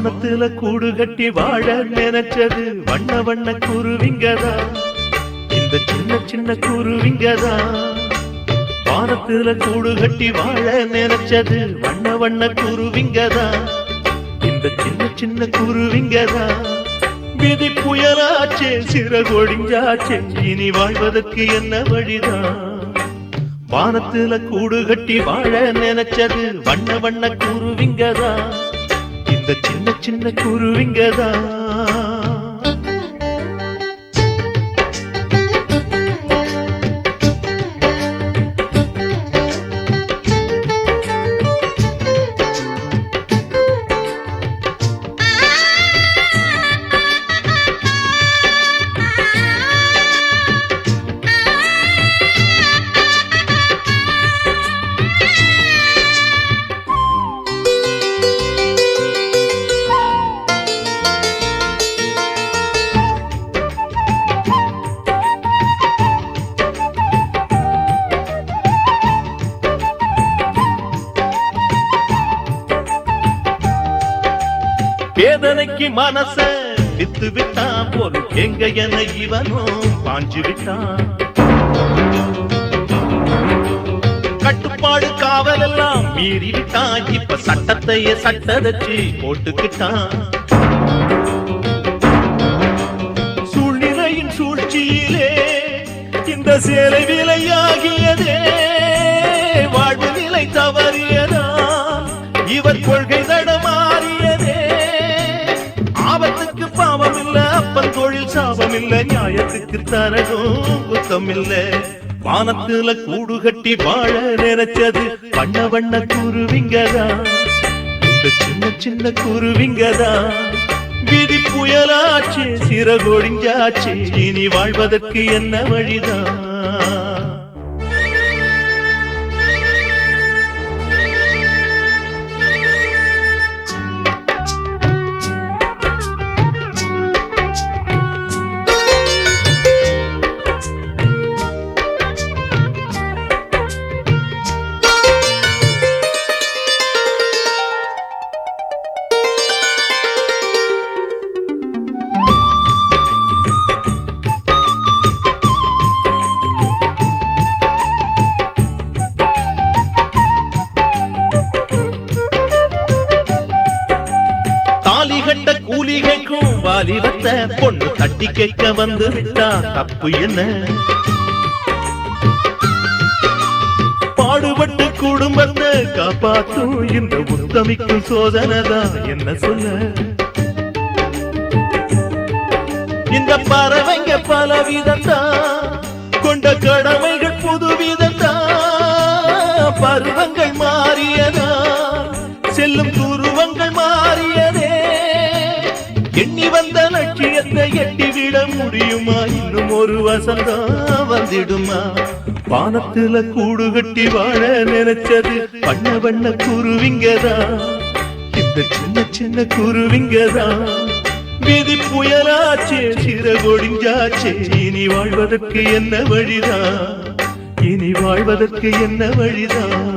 வானத்துல கூடு கட்டி வாழ நினைச்சது வண்ண வண்ண குருவிங்கதா, இந்த சின்ன சின்ன குருவிங்கதா. வானத்துல கூடு கட்டி வாழ நினைச்சது வண்ண வண்ண குருவிங்கதா, இந்த சின்ன சின்ன குருவிங்கதா. விதி புயலாச்சே சிறகொடிஞ்சாச்சே, இனி வாழ்வதற்கு என்ன வழிதான்? வானத்துல கூடு கட்டி வாழ நினைச்சது வண்ண வண்ண குருவிங்கதா, இந்த சின்ன சின்ன குருவிங்கதா. வேதனைக்கு மனச வித்து விட்டான் போல் எங்க என இவனும் பாஞ்சு விட்டான். கட்டுப்பாடு காவல் எல்லாம் மீறி விட்டான், இப்ப சட்டத்தையே சட்டதச்சு போட்டுக்கிட்டான். சூழ்நிலையின் சூழ்ச்சியிலே இந்த சேலை விலையாகியதே, வாழ்வு நிலை தவறியதா இவர் கொள்கை தடமாறியதே. ஆபத்துக்கு பாவம் இல்ல, அப்பன் தொழில் சாபம் இல்ல, நியாயத்துக்கு தரணும் குத்தம் இல்ல. வானத்துல கூடு கட்டி வாழ நினைச்சது வண்ண வண்ண குருவிங்கதா, இந்த சின்ன சின்ன குருவிங்கதா. விதி புயலாச்சே சிறகொடிஞ்சாச்சே, இனி வாழ்வதற்கு என்ன வழிதான்? தாலி கட்ட கூலிகைக்கும் வாலிபத்த பொண்ணு தட்டி கேட்க வந்து விட்டா தப்பு என்ன? பாடுபட்டு குடும்பத்தை காப்பாற்றும் இந்த உத்தமிக்கும் சோதனைதான் என்ன சொல்ல? இந்த பறவைங்க பல விதத்தான், கொண்ட கடமைகள் புது விதத்தான். பருவங்கள் மாறியதா, செல்லும் துருவங்கள் மாறியதே. எண்ணி வந்த லட்சியத்தை எட்டிவிட முடியுமா? இன்னும் ஒரு வசந்தம் வந்திடுமா? வானத்துல கூடு கட்டி வாழ நினைச்சது வண்ண வண்ண குருவிங்கதா, இந்த சின்ன சின்ன குருவிங்கதா. விதி புயலாச்சே சிறகொடிஞ்சாச்சே, இனி வாழ்வதற்கு என்ன வழிதான்? இனி வாழ்வதற்கு என்ன வழிதான்?